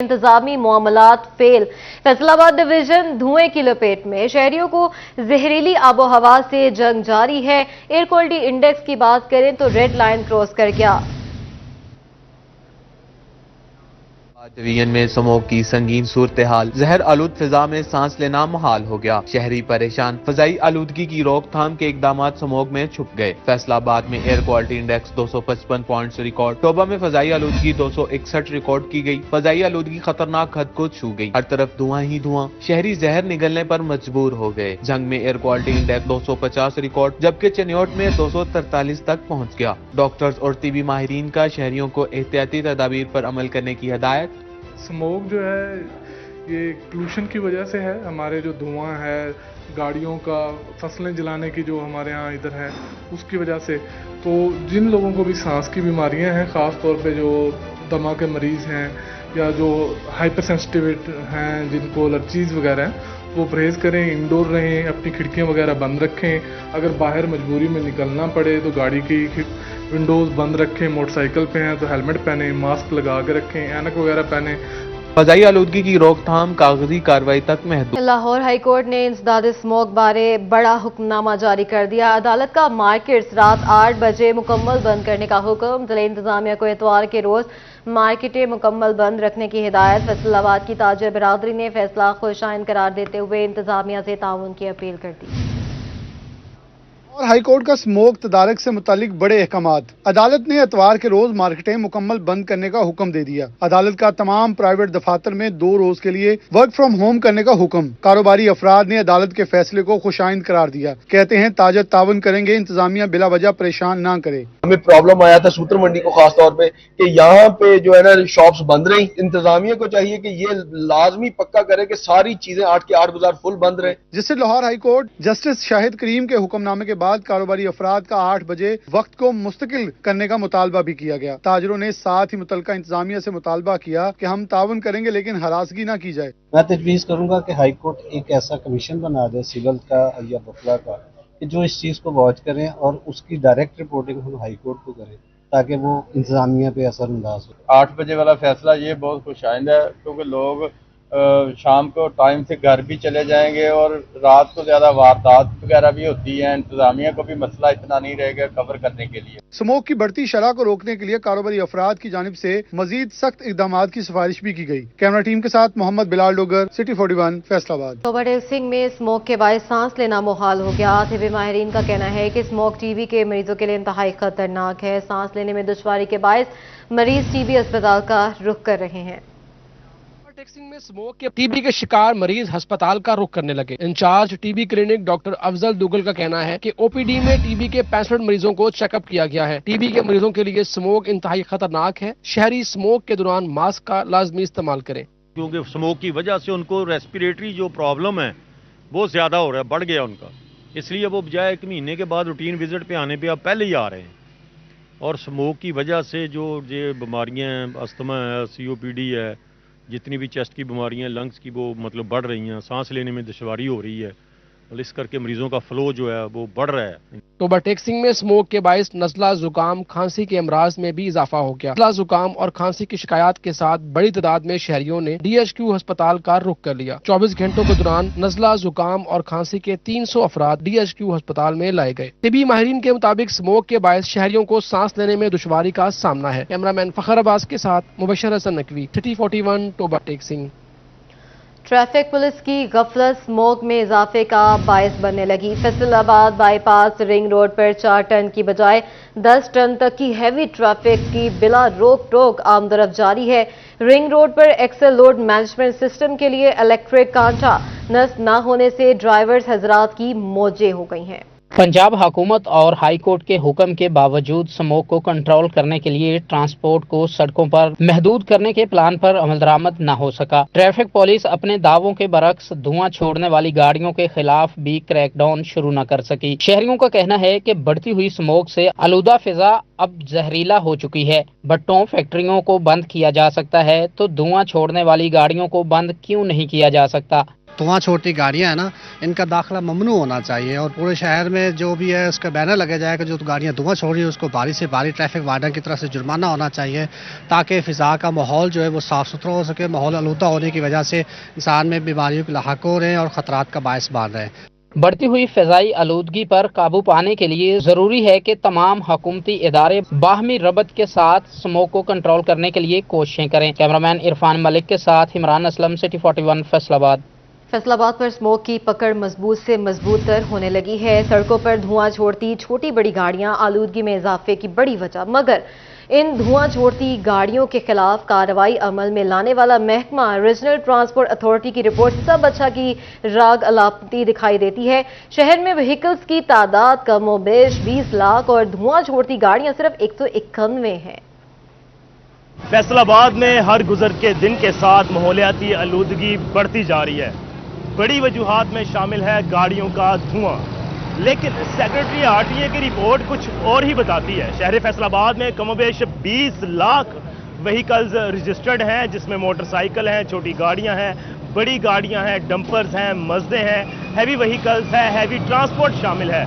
इंतजामी मामलात fail. Faisalabad division धुएं की लपेट में, शहरियों को जहरीली आबो हवा से जंग जारी है। एयर क्वालिटी इंडेक्स की बात करें तो रेड लाइन क्रॉस कर गया। डिवीजन में स्मोक की संगीन सूरत हाल, जहर आलूद फिजा में सांस लेना मुहाल हो गया। शहरी परेशान, फजाई आलूदगी की रोकथाम के इकदाम स्मोक में छुप गए। फैसलाबाद में air quality index 255 points record. Toba में फजाई आलूदगी 261 रिकॉर्ड की गई। फजाई आलूदगी खतरनाक हद को छू गई, हर तरफ धुआं ही धुआं। शहरी जहर निगलने पर मजबूर हो गए। जंग में एयर क्वालिटी इंडेक्स 250 रिकॉर्ड, जबकि चनियोट में 243 तक पहुंच गया। डॉक्टर्स और तिबी माहिरीन का शहरियों को एहतियाती तदाबीर पर अमल करने की हिदायत। स्मोक जो है ये पोल्यूशन की वजह से है। हमारे जो धुआं है गाड़ियों का, फसलें जलाने की जो हमारे यहाँ इधर है उसकी वजह से, तो जिन लोगों को भी सांस की बीमारियां हैं, ख़ास तौर पे जो दमा के मरीज़ हैं या जो हाइपर सेंसिटिव हैं, जिनको एलर्जीज़ वगैरह हैं, वो परहेज़ करें, इंडोर रहें, अपनी खिड़कियाँ वगैरह बंद रखें। अगर बाहर मजबूरी में निकलना पड़े तो गाड़ी की विंडोज़ बंद रखें। मोटरसाइकिल पे हैं तो हेलमेट पहने, मास्क लगा के रखें, ऐनक वगैरह पहने। फजाई आलूदगी की रोकथाम कागजी कार्रवाई तक महदूद। लाहौर हाई कोर्ट ने इंसदाद स्मोक बारे बड़ा हुक्मनामा जारी कर दिया। अदालत का मार्केट्स रात 8 बजे मुकम्मल बंद करने का हुक्म। जिला इंतजामिया को इतवार के रोज मार्केटें मुकम्मल बंद रखने की हिदायत। फैसलाबाद की ताजिर बिरादरी ने फैसला खुशाइन करार देते हुए इंतजामिया से ताउन की अपील कर दी। और हाई कोर्ट का स्मोक तदारक से मुतालिक बड़े अहकामात। अदालत ने इतवार के रोज मार्केटें मुकम्मल बंद करने का हुक्म दे दिया। अदालत का तमाम प्राइवेट दफातर में 2 रोज के लिए वर्क फ्रॉम होम करने का हुक्म। कारोबारी अफराद ने अदालत के फैसले को खुशाइन करार दिया। कहते हैं ताजर तावन करेंगे, इंतजामिया बिला वजह परेशान ना करे। हमें प्रॉब्लम आया था सूत्र मंडी को खास तौर पे कि यहाँ पे जो है ना शॉप्स बंद रही। इंतजामिया को चाहिए कि ये लाजमी पक्का करे कि सारी चीजें 8 के 8 बाजार फुल बंद रहे। जिससे Lahore high court justice Shahid Karim के हुक्मनामे के बाद कारोबारी अफराद का 8 बजे वक्त को मुस्तकिल करने का मुतालबा भी किया गया। ताजरों ने साथ ही मुतलका इंतजामिया से मुतालबा किया कि हम तावन करेंगे लेकिन हरासगी ना की जाए। मैं तजवीज़ करूंगा कि हाई कोर्ट एक ऐसा कमीशन बना दे सिविल का या वकला का कि जो इस चीज़ को वॉच करें और उसकी डायरेक्ट रिपोर्टिंग हम हाई कोर्ट को करें ताकि वो इंतजामिया पे असरअंदाज हो। 8 बजे वाला फैसला ये बहुत खुशाइंद है, क्योंकि लोग शाम को टाइम से घर भी चले जाएंगे और रात को ज़्यादा वारदात वगैरह भी होती है। इंतजामिया को भी मसला इतना नहीं रहेगा कवर करने के लिए। स्मोक की बढ़ती शरह को रोकने के लिए कारोबारी अफराद की जानिब से मजीद सख्त इकदाम की सिफारिश भी की गई। कैमरा टीम के साथ मोहम्मद बिलाल डोगर, सिटी 41, फैसलाबाद। टोबा सिंह में स्मोक के बायस सांस लेना मुहाल हो गया। तिबी माहिरीन का कहना है कि स्मोक टीबी के मरीजों के लिए इंतहाई खतरनाक है। सांस लेने में दुश्वारी के बायस मरीज टीबी अस्पताल का रुख कर रहे हैं। सिंह में स्मोक के टीबी के शिकार मरीज अस्पताल का रुख करने लगे। Incharge TB clinic doctor Afzal Dugal का कहना है कि ओपीडी में टीबी के 65 मरीजों को चेकअप किया गया है। टीबी के मरीजों के लिए स्मोक इंतहाई खतरनाक है। शहरी स्मोक के दौरान मास्क का लाजमी इस्तेमाल करें, क्योंकि स्मोक की वजह से उनको रेस्पिरेटरी जो प्रॉब्लम है वो ज्यादा हो रहा है, बढ़ गया उनका। इसलिए वो बजाय 1 महीने के बाद रूटीन विजिट पे आने पे अब पहले ही आ रहे हैं। और स्मोक की वजह से जो ये बीमारियां हैं, अस्थमा है, COPD है, जितनी भी चेस्ट की बीमारियां, लंग्स की, वो मतलब बढ़ रही हैं। सांस लेने में दुश्वारी हो रही है और इस करके मरीजों का फ्लो जो है वो बढ़ रहा है। टोबा सिंह में स्मोक के बायस नज़ला, जुकाम, खांसी के अमराज में भी इजाफा हो गया। नज़ला, जुकाम और खांसी की शिकायत के साथ बड़ी तादाद में शहरियों ने DHQ अस्पताल का रुख कर लिया। 24 घंटों के दौरान नज़ला, जुकाम और खांसी के 300 अफराद DHQ अस्पताल में लाए गए। तिबी माहिरीन के मुताबिक स्मोक के बायस शहरियों को सांस लेने में दुश्वारी का सामना है। कैमरामैन फखर अब्बास के साथ Mubashar Hasan Naqvi, city 41, Toba Singh. Traffic police की गफलत स्मोक में इजाफे का बायस बनने लगी। फैसलाबाद बाईपास रिंग रोड पर 4 टन की बजाय 10 टन तक की हैवी ट्रैफिक की बिला रोक टोक आमदरफ जारी है। रिंग रोड पर एक्सेल लोड मैनेजमेंट सिस्टम के लिए इलेक्ट्रिक कांटा नस्ब न होने से ड्राइवर्स हजरात की मौजें हो गई हैं। पंजाब हुकूमत और हाई कोर्ट के हुक्म के बावजूद स्मोक को कंट्रोल करने के लिए ट्रांसपोर्ट को सड़कों पर महदूद करने के प्लान पर अमल दरामद न हो सका। ट्रैफिक पुलिस अपने दावों के बरक्स धुआं छोड़ने वाली गाड़ियों के खिलाफ भी क्रैकडाउन शुरू न कर सकी। शहरियों का कहना है कि बढ़ती हुई स्मोक से आलूदा फिजा अब जहरीला हो चुकी है। भट्टों, फैक्ट्रियों को बंद किया जा सकता है तो धुआं छोड़ने वाली गाड़ियों को बंद क्यों नहीं किया जा सकता। धुआं छोड़ती गाड़ियां हैं ना, इनका दाखिला ममनू होना चाहिए और पूरे शहर में जो भी है उसका बैनर लगा जाएगा, जो गाड़ियां धुआं छोड़ रही है उसको भारी से भारी ट्रैफिक वार्डन की तरफ से जुर्माना होना चाहिए, ताकि फ़िज़ा का माहौल जो है वो साफ़ सुथरा हो सके। माहौल आलूदा होने की वजह से इंसान में बीमारियों के लाहक हो रहे हैं और ख़तरात का बायस बन रहे हैं। बढ़ती हुई फ़िज़ाई आलूदगी पर काबू पाने के लिए ज़रूरी है कि तमाम हुकूमती इदारे बाहमी रबत के साथ स्मोक को कंट्रोल करने के लिए कोशिशें करें। कैमरामैन इरफान मलिक के साथ इमरान असलम, सिटी 41 फैसलाबाद। फैसलाबाद पर स्मोक की पकड़ मजबूत से मजबूत तर होने लगी है। सड़कों पर धुआं छोड़ती छोटी बड़ी गाड़ियां आलूदगी में इजाफे की बड़ी वजह, मगर इन धुआं छोड़ती गाड़ियों के खिलाफ कार्रवाई अमल में लाने वाला महकमा रीजनल ट्रांसपोर्ट अथॉरिटी की रिपोर्ट सब अच्छा की राग अलापती दिखाई देती है। शहर में व्हीकल्स की तादाद कमोबेश 20 लाख और धुआं छोड़ती गाड़ियां सिर्फ 191 हैं। फैसलाबाद में हर गुजर के दिन के साथ माहौलियाती आलूदगी बढ़ती जा रही है। बड़ी वजूहात में शामिल है गाड़ियों का धुआं, लेकिन सेक्रेटरी आरटीए की रिपोर्ट कुछ और ही बताती है। शहर फैसलाबाद में कमोबेश 20 लाख व्हीकल्स रजिस्टर्ड हैं, जिसमें मोटरसाइकिल हैं, छोटी गाड़ियां हैं, बड़ी गाड़ियां हैं, डंपर्स हैं, मजदे हैं, हैवी व्हीकल्स हैं, हैवी ट्रांसपोर्ट शामिल है।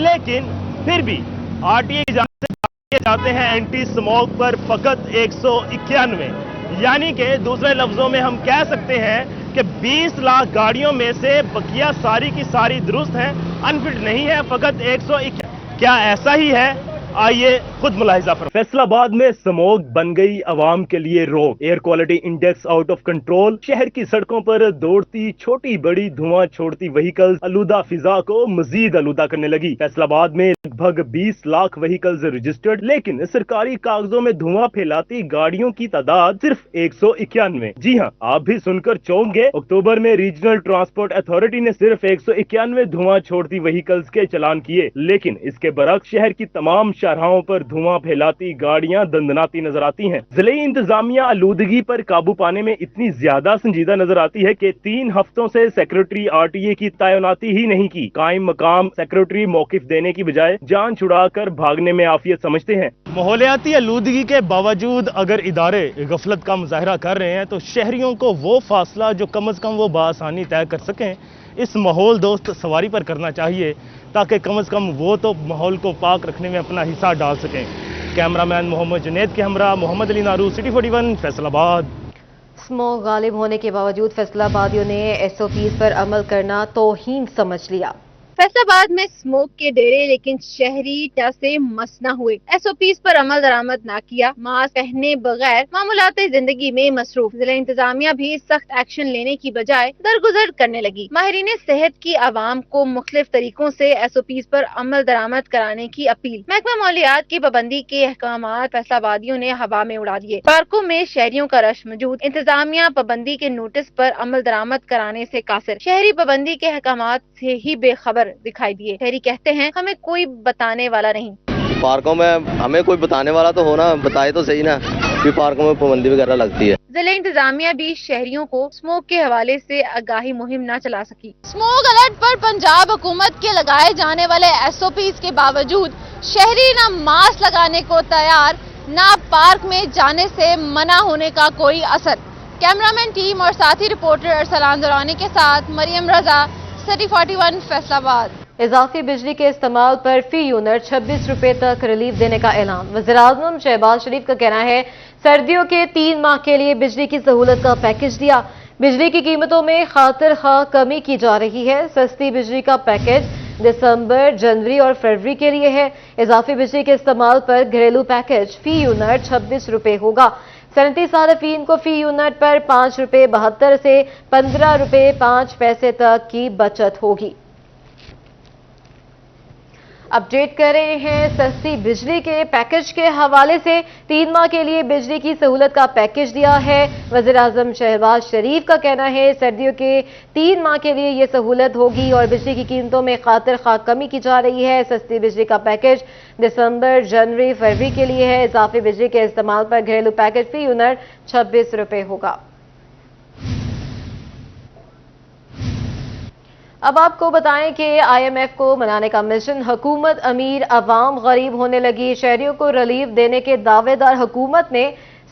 लेकिन फिर भी आरटीए की जांच से किए जाते हैं एंटी स्मोक पर फकत 191, यानी कि दूसरे लफ्जों में हम कह सकते हैं कि 20 लाख गाड़ियों में से बकिया सारी की सारी दुरुस्त हैं, अनफिट नहीं है, फकत 191। क्या ऐसा ही है? आइए खुद मुलाहिजा फरमाएं। फैसलाबाद में स्मोक बन गई आवाम के लिए रोक। Air quality index out of control. शहर की सड़कों पर दौड़ती छोटी बड़ी धुआं छोड़ती व्हीकल्स आलूदा फिजा को मजीद आलूदा करने लगी। फैसलाबाद में लगभग 20 लाख व्हीकल्स रजिस्टर्ड, लेकिन सरकारी कागजों में धुआं फैलाती गाड़ियों की तादाद सिर्फ 191। जी हाँ, आप भी सुनकर चौंक गए। अक्टूबर में रीजनल ट्रांसपोर्ट अथॉरिटी ने सिर्फ 191 धुआं छोड़ती व्हीकल्स के चालान किए, लेकिन इसके बरक्स शहर की तमाम शाहराहों पर धुआं फैलाती गाड़ियां दंदनाती नजर आती हैं। जिले इंतजामिया आलूदगी पर काबू पाने में इतनी ज्यादा संजीदा नजर आती है कि 3 हफ्तों से सेक्रेटरी आरटीए की तैनाती ही नहीं की। कायम मकाम सेक्रेटरी मौकिफ देने की बजाय जान छुड़ाकर भागने में आफियत समझते हैं। माहौलियाती आलूदगी के बावजूद अगर इदारे गफलत का मुजाहरा कर रहे हैं तो शहरियों को वो फासला जो कम अज कम वो बासानी तय कर सकें, इस माहौल दोस्त सवारी पर करना चाहिए, ताकि कम अज कम वो तो माहौल को पाक रखने में अपना हिस्सा डाल सकें। कैमरामैन मोहम्मद जुनैद के हमरा मोहम्मद अली नारू, सिटी 41 फैसलाबाद। स्मोक गालिब होने के बावजूद फैसलाबादियों ने एसओपीज पर अमल करना तौहीन समझ लिया। फैसलाबाद में स्मोक के डेरे, लेकिन शहरी से मस न हुए। एसओपीज पर अमल दरामद न किया, मास्क पहने बगैर मामूलाती जिंदगी में मसरूफ। जिला इंतजामिया भी सख्त एक्शन लेने की बजाय दरगुजर करने लगी। माहिरीन सेहत की आवाम को मुख्तलिफ तरीकों से एसओपीज पर अमल दरामद कराने की अपील। महकमा मालियात की पाबंदी के अहकाम फैसलाबादियों ने हवा में उड़ा दिए। पार्कों में शहरियों का रश मौजूद। इंतजामिया पाबंदी के नोटिस पर अमल दरामद कराने से कासिर। शहरी पाबंदी के अहकाम से ही बेखबर दिखाई दिए। शहरी कहते हैं, हमें कोई बताने वाला नहीं। पार्कों में हमें कोई बताने वाला तो होना, बताए तो सही ना कि पार्कों में पाबंदी वगैरह लगती है। जिला इंतजामिया भी शहरियों को स्मोक के हवाले से आगाही मुहिम न चला सकी। स्मोक अलर्ट पर पंजाब हुकूमत के लगाए जाने वाले एसओपीज के बावजूद शहरी न मास्क लगाने को तैयार, न पार्क में जाने से मना होने का कोई असर। कैमरामैन टीम और साथी रिपोर्टर अरसलान दुरानी के साथ मरियम रजा, सिटी 41 फैसलाबाद। इजाफी बिजली के इस्तेमाल पर फी यूनिट 26 रुपए तक रिलीफ देने का ऐलान। वज़ीर-ए-आज़म शहबाज शरीफ का कहना है, सर्दियों के 3 माह के लिए बिजली की सहूलत का पैकेज दिया। बिजली की कीमतों में खातिर खा कमी की जा रही है। सस्ती बिजली का पैकेज दिसंबर, जनवरी और फरवरी के लिए है। इजाफी बिजली के इस्तेमाल पर घरेलू पैकेज फी यूनिट 26 रुपए होगा। 37 सार्फिन को फी यूनिट पर 5 रुपए 72 से 15 रुपए 5 पैसे तक की बचत होगी। अपडेट कर रहे हैं सस्ती बिजली के पैकेज के हवाले से। 3 माह के लिए बिजली की सहूलत का पैकेज दिया है। वज़ीर-ए-आज़म शहबाज शरीफ का कहना है, सर्दियों के 3 माह के लिए ये सहूलत होगी और बिजली की कीमतों में खातिर खा कमी की जा रही है। सस्ती बिजली का पैकेज दिसंबर, जनवरी, फरवरी के लिए है। इजाफी बिजली के इस्तेमाल पर घरेलू पैकेज फी यूनिट 26 रुपए होगा। अब आपको बताएं कि IMF को मनाने का मिशन, हुकूमत अमीर अवाम गरीब होने लगी। शहरियों को रिलीफ देने के दावेदार हुकूमत ने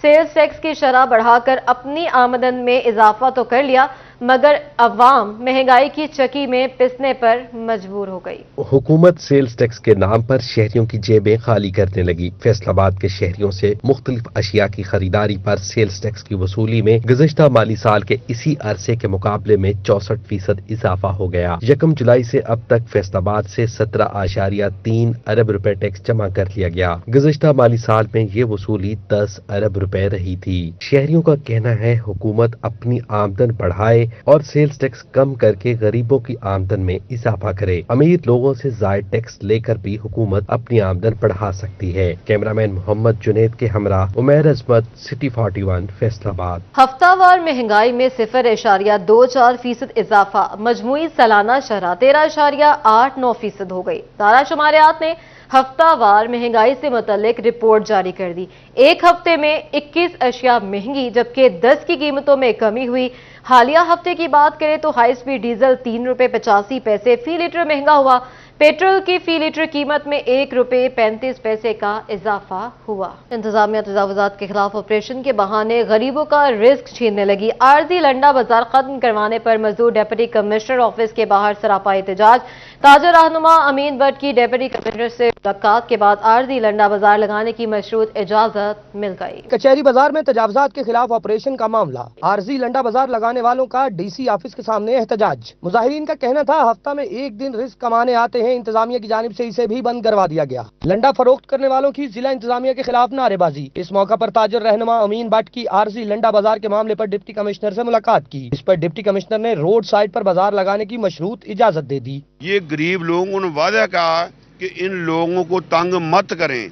सेल्स टैक्स की शरह बढ़ाकर अपनी आमदन में इजाफा तो कर लिया, मगर अवाम महंगाई की चक्की में पिसने पर मजबूर हो गई। हुकूमत सेल्स टैक्स के नाम पर शहरियों की जेबें खाली करने लगी। फैसलाबाद के शहरियों से मुख्तलिफ अशिया की खरीदारी पर सेल्स टैक्स की वसूली में गुज़श्ता माली साल के इसी अरसे के मुकाबले में 64% इजाफा हो गया। 1 जुलाई से अब तक फैसलाबाद से 17.3 अरब रुपए टैक्स जमा कर लिया गया। गुज़श्ता माली साल में ये वसूली 10 अरब रुपए रही थी। शहरियों का कहना है हुकूमत अपनी आमदन बढ़ाए और सेल्स टैक्स कम करके गरीबों की आमदन में इजाफा करे। अमीर लोगों से जायद टैक्स लेकर भी हुकूमत अपनी आमदन बढ़ा सकती है। कैमरामैन मोहम्मद जुनैद के हमरा उमैर अजमत, सिटी 41, फैसलाबाद। हफ्तावार महंगाई में 0.24% इजाफा, मजमूई सालाना शरह 13.89% हो गई। दारा शुमारियात ने हफ्तावार महंगाई से मुतल्लिक रिपोर्ट जारी कर दी। एक हफ्ते में 21 अशिया महंगी जबकि 10 की कीमतों में कमी हुई। हालिया हफ्ते की बात करें तो हाई स्पीड डीजल 3 रुपए 85 पैसे फी लीटर महंगा हुआ। पेट्रोल की फी लीटर कीमत में 1 रुपए 35 पैसे का इजाफा हुआ। इंतजामिया तजावुजात के खिलाफ ऑपरेशन के बहाने गरीबों का रिस्क छीनने लगी। आरजी लंडा बाजार खत्म करवाने पर मजदूर डिप्टी कमिश्नर ऑफिस के बाहर सरापा एहतजाज। ताजर रहनुमा अमीन भट्ट की डिप्टी कमिश्नर से मुलाकात के बाद आरजी लंडा बाजार लगाने की मशरूत इजाजत मिल गई। कचहरी बाजार में तजावुजात के खिलाफ ऑपरेशन का मामला। आरजी लंडा बाजार लगाने वालों का डीसी ऑफिस के सामने एहतजाज। मुजाहिरीन का कहना था हफ्ता में एक दिन रिस्क कमाने आते हैं, इंतजामिया की जानिब से इसे भी बंद करवा दिया गया। लंडा फरोख्त करने वालों की जिला इंतजामिया के खिलाफ नारेबाजी। इस मौका पर ताजर रहनुमा अमीन भट्ट की आरजी लंडा बाजार के मामले पर डिप्टी कमिश्नर से मुलाकात की। इस पर डिप्टी कमिश्नर ने रोड साइड पर बाजार लगाने की मशरूत इजाजत दे दी। ये गरीब लोगों ने वादा कहा कि इन लोगों को तंग मत करें।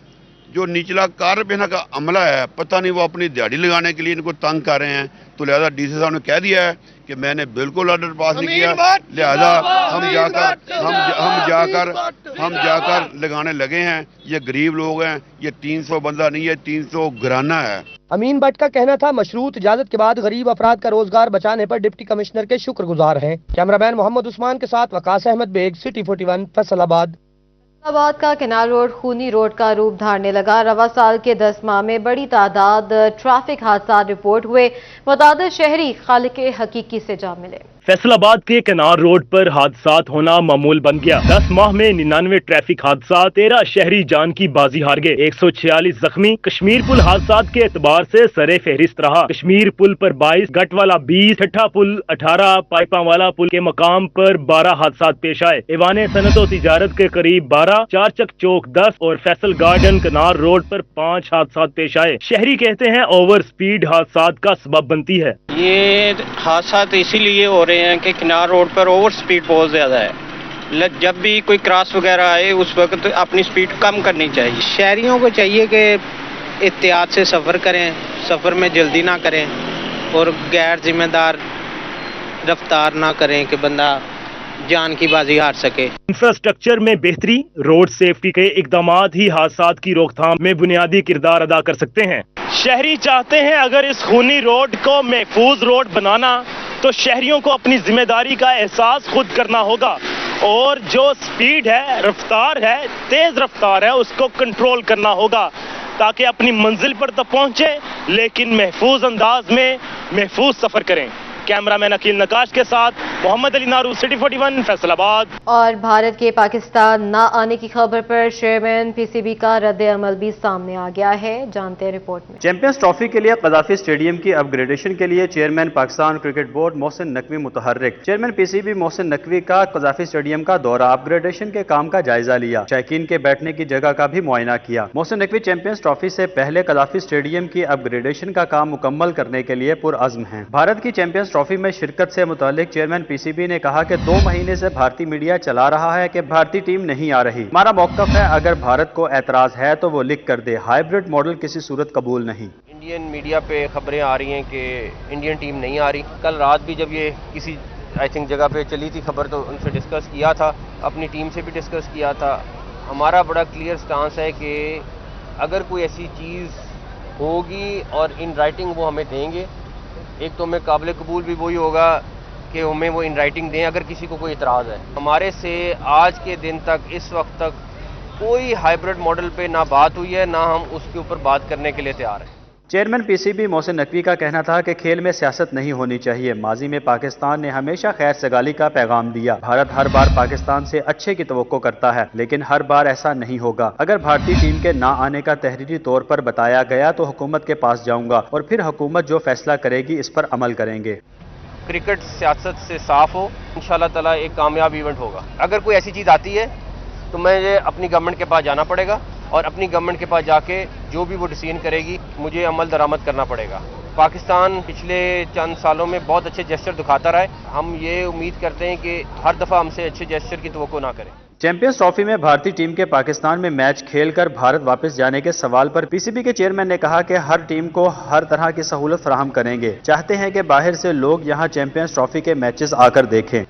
जो निचला कारपेना का अमला है, पता नहीं वो अपनी दिहाड़ी लगाने के लिए इनको तंग कर रहे हैं, तो लिहाजा डीसी साहब ने कह दिया है कि मैंने बिल्कुल ऑर्डर पास नहीं किया, लिहाजा हम जाकर लगाने लगे हैं। ये गरीब लोग हैं, ये 300 बंदा नहीं है, 300 घराना है। अमीन भट्ट का कहना था मशरूत इजाजत के बाद गरीब अफराद का रोजगार बचाने पर डिप्टी कमिश्नर के शुक्रगुजार हैं। कैमरामैन मोहम्मद उस्मान के साथ वकास अहमद बेग, सिटी 41, फैसलाबाद। फैसलाबाद का केनाल रोड खूनी रोड का रूप धारने लगा। रवा साल के 10 माह में बड़ी तादाद ट्रैफिक हादसा रिपोर्ट हुए। मुतादिद शहरी खालिक हकीकी से जा मिले। फैसलाबाद के केनाल रोड पर हादसात होना मामूल बन गया। 10 माह में 99 ट्रैफिक हादसा, 13 शहरी जान की बाजी हार गए, 146 जख्मी। कश्मीर पुल हादसात के एतबार से सरे फहरिस्त रहा। कश्मीर पुल पर 22, गट वाला 20, ठट्ठा पुल 18, पाइपा वाला पुल के मकाम पर 12 हादसात पेश आए। ईवान सनत और तिजारत के करीब 12, चारचक चौक 10 और फैसल गार्डन केनाल रोड पर 5 हादसात पेश आए। शहरी कहते हैं ओवर स्पीड हादसात का सबब बनती है। ये हादसा इसीलिए हो रहे हैं कि किनार रोड पर ओवर स्पीड बहुत ज़्यादा है। जब भी कोई क्रॉस वगैरह आए उस वक्त अपनी स्पीड कम करनी चाहिए। शहरियों को चाहिए कि एहतियात से सफ़र करें, सफ़र में जल्दी ना करें और गैर जिम्मेदार रफ्तार ना करें कि बंदा जान की बाजी हार सके। इंफ्रास्ट्रक्चर में बेहतरी, रोड सेफ्टी के इकदामात ही हादसात की रोकथाम में बुनियादी किरदार अदा कर सकते हैं। शहरी चाहते हैं अगर इस खूनी रोड को महफूज रोड बनाना तो शहरियों को अपनी जिम्मेदारी का एहसास खुद करना होगा और जो स्पीड है, रफ्तार है, तेज रफ्तार है, उसको कंट्रोल करना होगा ताकि अपनी मंजिल पर तो पहुंचे लेकिन महफूज अंदाज में महफूज सफर करें। कैमरामैन अकील नकाश के साथ मोहम्मद अली नारू, सिटी 41, फैसलाबाद। और भारत के पाकिस्तान ना आने की खबर पर चेयरमैन पीसीबी का रद्द अमल भी सामने आ गया है। जानते हैं रिपोर्ट में। चैंपियंस ट्रॉफी के लिए कज़ाफी स्टेडियम की अपग्रेडेशन के लिए chairman Pakistan cricket board Mohsin Naqvi मुतहर्रिक। चेयरमैन पीसीबी मोहसिन नकवी का कज़ाफी स्टेडियम का दौरा, अपग्रेडेशन के काम का जायजा लिया, शौकीन के बैठने की जगह का भी मुआयना किया। मोहसिन नकवी चैंपियंस ट्रॉफी से पहले कज़ाफी स्टेडियम की अपग्रेडेशन का काम मुकम्मल करने के लिए पुरअज़्म हैं। भारत की चैंपियंस ट्रॉफी में शिरकत से मुतालिक चेयरमैन पीसीबी ने कहा कि 2 महीने से भारतीय मीडिया चला रहा है कि भारतीय टीम नहीं आ रही। हमारा मौक़िफ़ है अगर भारत को एतराज है तो वो लिख कर दे, हाइब्रिड मॉडल किसी सूरत कबूल नहीं। इंडियन मीडिया पे खबरें आ रही हैं कि इंडियन टीम नहीं आ रही। कल रात भी जब ये किसी आई थिंक जगह पे चली थी खबर तो उनसे डिस्कस किया था, अपनी टीम से भी डिस्कस किया था। हमारा बड़ा क्लियर स्टांस है कि अगर कोई ऐसी चीज़ होगी और इन राइटिंग वो हमें देंगे, एक तो हमें काबिल कबूल भी वही होगा कि हमें वो इन राइटिंग दें अगर किसी को कोई इतराज़ है। हमारे से आज के दिन तक, इस वक्त तक कोई हाइब्रिड मॉडल पे ना बात हुई है, ना हम उसके ऊपर बात करने के लिए तैयार हैं। चेयरमैन पीसीबी मोहसिन नकवी का कहना था कि खेल में सियासत नहीं होनी चाहिए। माजी में पाकिस्तान ने हमेशा खैर सगाली का पैगाम दिया। भारत हर बार पाकिस्तान से अच्छे की तवक्को करता है, लेकिन हर बार ऐसा नहीं होगा। अगर भारतीय टीम के ना आने का तहरीरी तौर पर बताया गया तो हुकूमत के पास जाऊंगा और फिर हुकूमत जो फैसला करेगी इस पर अमल करेंगे। क्रिकेट सियासत से साफ हो, इंशाल्लाह ताला एक कामयाब इवेंट होगा। अगर कोई ऐसी चीज़ आती है तो मुझे अपनी गवर्नमेंट के पास जाना पड़ेगा और अपनी गवर्नमेंट के पास जाके जो भी वो डिसीजन करेगी मुझे अमल दरामद करना पड़ेगा। पाकिस्तान पिछले चंद सालों में बहुत अच्छे जेस्चर दिखाता रहा है। हम ये उम्मीद करते हैं कि हर दफ़ा हमसे अच्छे जेस्चर की तवक्को ना करें। चैंपियंस ट्रॉफी में भारतीय टीम के पाकिस्तान में मैच खेलकर भारत वापस जाने के सवाल पर पीसीबी के चेयरमैन ने कहा कि हर टीम को हर तरह की सहूलत फराहम करेंगे। चाहते हैं कि बाहर से लोग यहां चैंपियंस ट्रॉफी के मैचेस आकर देखें।